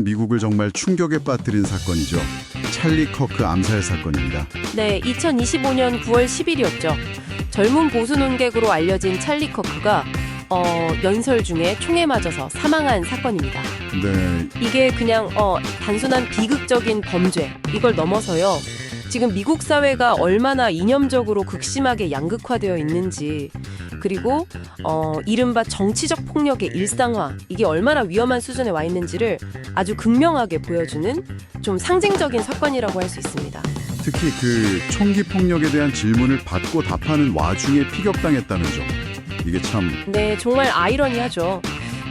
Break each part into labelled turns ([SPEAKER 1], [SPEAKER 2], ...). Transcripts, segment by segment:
[SPEAKER 1] 미국을 정말 충격에 빠뜨린 사건이죠. 찰리 커크 암살 사건입니다.
[SPEAKER 2] 네, 2025년 9월 10일이었죠. 젊은 보수 논객으로 알려진 찰리 커크가 연설 중에 총에 맞아서 사망한 사건입니다.
[SPEAKER 1] 네,
[SPEAKER 2] 이게 그냥 단순한 비극적인 범죄, 이걸 넘어서요. 지금 미국 사회가 얼마나 이념적으로 극심하게 양극화되어 있는지, 그리고 이른바 정치적 폭력의 일상화, 이게 얼마나 위험한 수준에 와 있는지를 아주 극명하게 보여주는 좀 상징적인 사건이라고 할 수 있습니다.
[SPEAKER 1] 특히 그 총기 폭력에 대한 질문을 받고 답하는 와중에 피격당했다는 점. 이게 참
[SPEAKER 2] 네, 정말 아이러니하죠.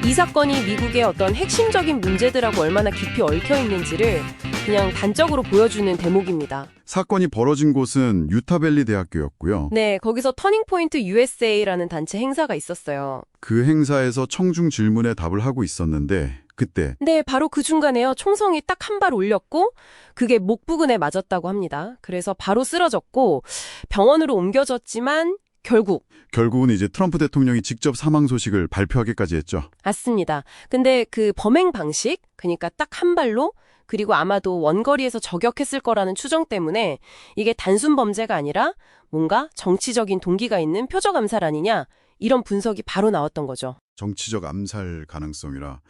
[SPEAKER 2] 이 사건이 미국의 어떤 핵심적인 문제들하고 얼마나 깊이 얽혀 있는지를 그냥 단적으로 보여주는 대목입니다.
[SPEAKER 1] 사건이 벌어진 곳은 유타밸리 대학교였고요.
[SPEAKER 2] 네, 거기서 터닝포인트 USA라는 단체 행사가 있었어요.
[SPEAKER 1] 그 행사에서 청중 질문에 답을 하고 있었는데 그때
[SPEAKER 2] 네, 바로 그 중간에요. 총성이 딱 한 발 올렸고 그게 목 부근에 맞았다고 합니다. 그래서 바로 쓰러졌고 병원으로 옮겨졌지만 결국은
[SPEAKER 1] 이제 트럼프 대통령이 직접 사망 소식을 발표하기까지 했죠.
[SPEAKER 2] 맞습니다. 근데 그 범행 방식, 그러니까 딱 한 발로, 그리고 아마도 원거리에서 저격했을 거라는 추정 때문에 이게 단순 범죄가 아니라 뭔가 정치적인 동기가 있는 표적 암살 아니냐, 이런 분석이 바로 나왔던 거죠.
[SPEAKER 1] 정치적 암살 가능성이라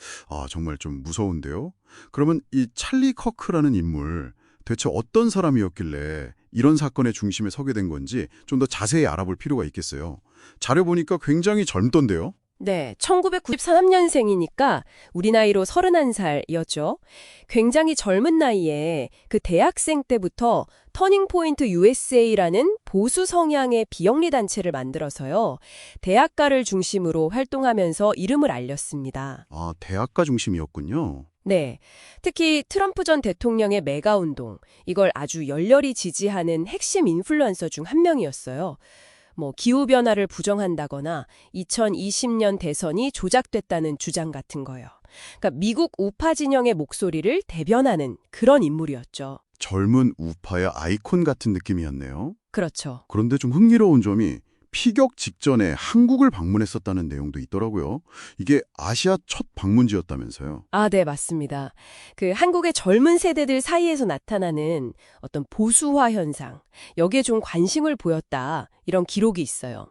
[SPEAKER 1] 정말 좀 무서운데요. 그러면 이 찰리 커크라는 인물 대체 어떤 사람이었길래 이런 사건의 중심에 서게 된 건지 좀 더 자세히 알아볼 필요가 있겠어요. 자료 보니까 굉장히 젊던데요.
[SPEAKER 2] 네, 1993년생이니까 우리 나이로 31살이었죠. 굉장히 젊은 나이에 그 대학생 때부터 터닝포인트 USA라는 보수 성향의 비영리 단체를 만들어서요. 대학가를 중심으로 활동하면서 이름을 알렸습니다.
[SPEAKER 1] 대학가 중심이었군요.
[SPEAKER 2] 네, 특히 트럼프 전 대통령의 메가운동, 이걸 아주 열렬히 지지하는 핵심 인플루언서 중 한 명이었어요. 기후변화를 부정한다거나 2020년 대선이 조작됐다는 주장 같은 거요. 그러니까 미국 우파 진영의 목소리를 대변하는 그런 인물이었죠.
[SPEAKER 1] 젊은 우파의 아이콘 같은 느낌이었네요.
[SPEAKER 2] 그렇죠.
[SPEAKER 1] 그런데 좀 흥미로운 점이 피격 직전에 한국을 방문했었다는 내용도 있더라고요. 이게 아시아 첫 방문지였다면서요.
[SPEAKER 2] 네, 맞습니다. 그 한국의 젊은 세대들 사이에서 나타나는 어떤 보수화 현상, 여기에 좀 관심을 보였다, 이런 기록이 있어요.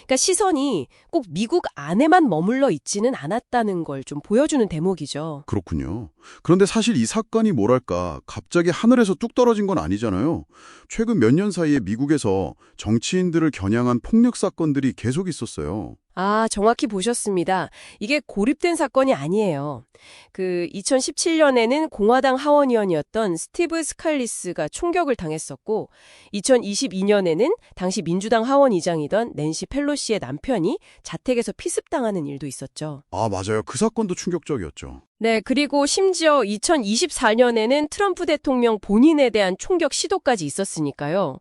[SPEAKER 2] 그러니까 시선이 꼭 미국 안에만 머물러 있지는 않았다는 걸 좀 보여주는 대목이죠.
[SPEAKER 1] 그렇군요. 그런데 사실 이 사건이 뭐랄까 갑자기 하늘에서 뚝 떨어진 건 아니잖아요. 최근 몇 년 사이에 미국에서 정치인들을 겨냥한 폭력 사건들이 계속 있었어요.
[SPEAKER 2] 정확히 보셨습니다. 이게 고립된 사건이 아니에요. 그 2017년에는 공화당 하원의원이었던 스티브 스칼리스가 총격을 당했었고 2022년에는 당시 민주당 하원의장이던 낸시 펠로시의 남편이 자택에서 피습당하는 일도 있었죠.
[SPEAKER 1] 맞아요. 그 사건도 충격적이었죠.
[SPEAKER 2] 네, 그리고 심지어 2024년에는 트럼프 대통령 본인에 대한 총격 시도까지 있었으니까요.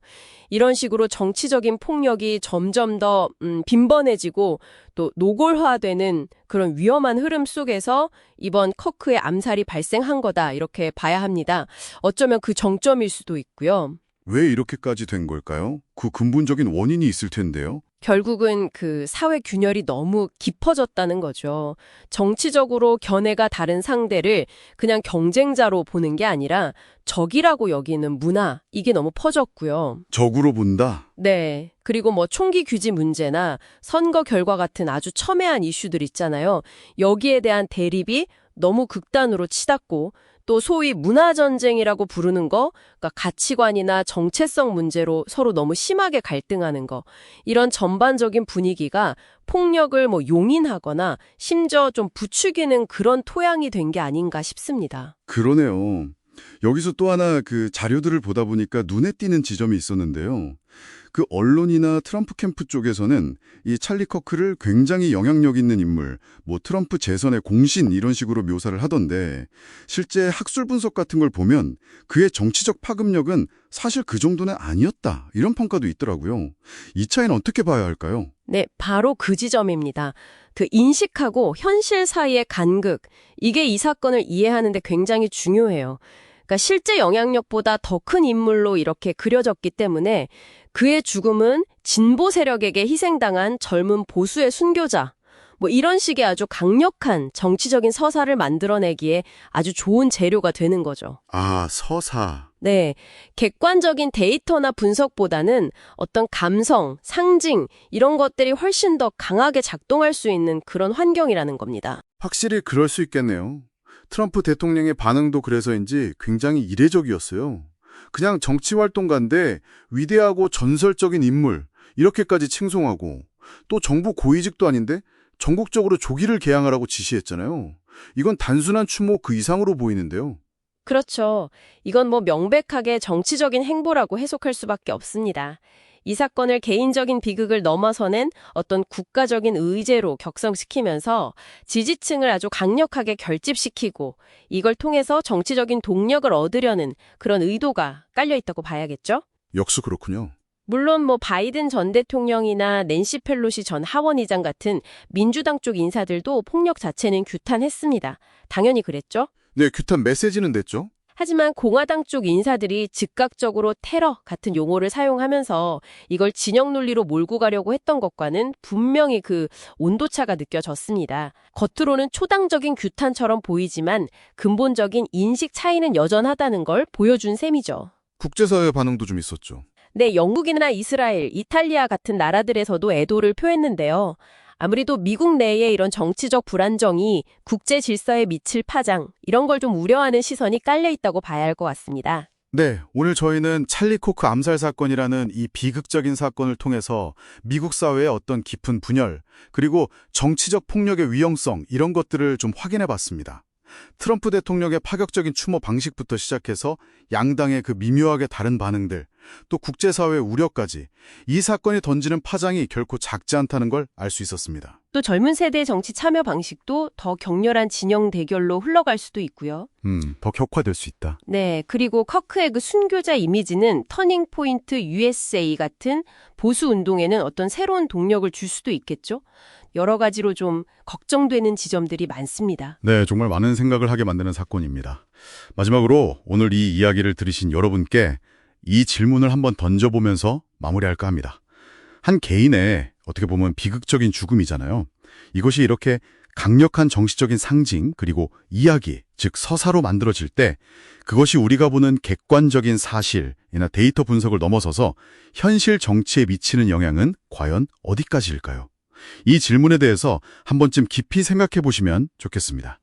[SPEAKER 2] 이런 식으로 정치적인 폭력이 점점 더 빈번해지고 또 노골화되는 그런 위험한 흐름 속에서 이번 커크의 암살이 발생한 거다, 이렇게 봐야 합니다. 어쩌면 그 정점일 수도 있고요.
[SPEAKER 1] 왜 이렇게까지 된 걸까요? 그 근본적인 원인이 있을 텐데요.
[SPEAKER 2] 결국은 그 사회 균열이 너무 깊어졌다는 거죠. 정치적으로 견해가 다른 상대를 그냥 경쟁자로 보는 게 아니라 적이라고 여기는 문화, 이게 너무 퍼졌고요.
[SPEAKER 1] 적으로 본다?
[SPEAKER 2] 네. 그리고 총기 규제 문제나 선거 결과 같은 아주 첨예한 이슈들 있잖아요. 여기에 대한 대립이 너무 극단으로 치닫고 또 소위 문화전쟁이라고 부르는 거, 그러니까 가치관이나 정체성 문제로 서로 너무 심하게 갈등하는 거, 이런 전반적인 분위기가 폭력을 용인하거나 심지어 좀 부추기는 그런 토양이 된 게 아닌가 싶습니다.
[SPEAKER 1] 그러네요. 여기서 또 하나 그 자료들을 보다 보니까 눈에 띄는 지점이 있었는데요. 그 언론이나 트럼프 캠프 쪽에서는 이 찰리 커크를 굉장히 영향력 있는 인물, 트럼프 재선의 공신 이런 식으로 묘사를 하던데 실제 학술 분석 같은 걸 보면 그의 정치적 파급력은 사실 그 정도는 아니었다, 이런 평가도 있더라고요. 이 차이는 어떻게 봐야 할까요?
[SPEAKER 2] 네, 바로 그 지점입니다. 그 인식하고 현실 사이의 간극, 이게 이 사건을 이해하는 데 굉장히 중요해요. 그러니까 실제 영향력보다 더 큰 인물로 이렇게 그려졌기 때문에 그의 죽음은 진보 세력에게 희생당한 젊은 보수의 순교자, 뭐 이런 식의 아주 강력한 정치적인 서사를 만들어내기에 아주 좋은 재료가 되는 거죠.
[SPEAKER 1] 아, 서사.
[SPEAKER 2] 네, 객관적인 데이터나 분석보다는 어떤 감성, 상징 이런 것들이 훨씬 더 강하게 작동할 수 있는 그런 환경이라는 겁니다.
[SPEAKER 1] 확실히 그럴 수 있겠네요. 트럼프 대통령의 반응도 그래서인지 굉장히 이례적이었어요. 그냥 정치활동가인데 위대하고 전설적인 인물 이렇게까지 칭송하고 또 정부 고위직도 아닌데 전국적으로 조기를 개항하라고 지시했잖아요. 이건 단순한 추모 그 이상으로 보이는데요.
[SPEAKER 2] 그렇죠. 이건 뭐 명백하게 정치적인 행보라고 해석할 수밖에 없습니다. 이 사건을 개인적인 비극을 넘어서는 어떤 국가적인 의제로 격성시키면서 지지층을 아주 강력하게 결집시키고 이걸 통해서 정치적인 동력을 얻으려는 그런 의도가 깔려 있다고 봐야겠죠?
[SPEAKER 1] 역수 그렇군요.
[SPEAKER 2] 물론 뭐 바이든 전 대통령이나 낸시 펠로시 전 하원의장 같은 민주당 쪽 인사들도 폭력 자체는 규탄했습니다. 당연히 그랬죠?
[SPEAKER 1] 네, 규탄 메시지는 냈죠.
[SPEAKER 2] 하지만 공화당 쪽 인사들이 즉각적으로 테러 같은 용어를 사용하면서 이걸 진영 논리로 몰고 가려고 했던 것과는 분명히 그 온도차가 느껴졌습니다. 겉으로는 초당적인 규탄처럼 보이지만 근본적인 인식 차이는 여전하다는 걸 보여준 셈이죠.
[SPEAKER 1] 국제사회 반응도 좀 있었죠.
[SPEAKER 2] 네, 영국이나 이스라엘, 이탈리아 같은 나라들에서도 애도를 표했는데요. 아무래도 미국 내의 이런 정치적 불안정이 국제 질서에 미칠 파장, 이런 걸 좀 우려하는 시선이 깔려 있다고 봐야 할 것 같습니다.
[SPEAKER 1] 네, 오늘 저희는 찰리 코크 암살 사건이라는 이 비극적인 사건을 통해서 미국 사회의 어떤 깊은 분열, 그리고 정치적 폭력의 위험성 이런 것들을 좀 확인해 봤습니다. 트럼프 대통령의 파격적인 추모 방식부터 시작해서 양당의 그 미묘하게 다른 반응들, 또 국제사회의 우려까지 이 사건이 던지는 파장이 결코 작지 않다는 걸 알 수 있었습니다.
[SPEAKER 2] 또 젊은 세대의 정치 참여 방식도 더 격렬한 진영 대결로 흘러갈 수도 있고요.
[SPEAKER 1] 더 격화될 수 있다.
[SPEAKER 2] 네, 그리고 커크의 그 순교자 이미지는 터닝 포인트 USA 같은 보수 운동에는 어떤 새로운 동력을 줄 수도 있겠죠. 여러 가지로 좀 걱정되는 지점들이 많습니다.
[SPEAKER 1] 네, 정말 많은 생각을 하게 만드는 사건입니다. 마지막으로 오늘 이 이야기를 들으신 여러분께 이 질문을 한번 던져보면서 마무리할까 합니다. 한 개인의 어떻게 보면 비극적인 죽음이잖아요. 이것이 이렇게 강력한 정치적인 상징 그리고 이야기, 즉 서사로 만들어질 때 그것이 우리가 보는 객관적인 사실이나 데이터 분석을 넘어서서 현실 정치에 미치는 영향은 과연 어디까지일까요? 이 질문에 대해서 한 번쯤 깊이 생각해 보시면 좋겠습니다.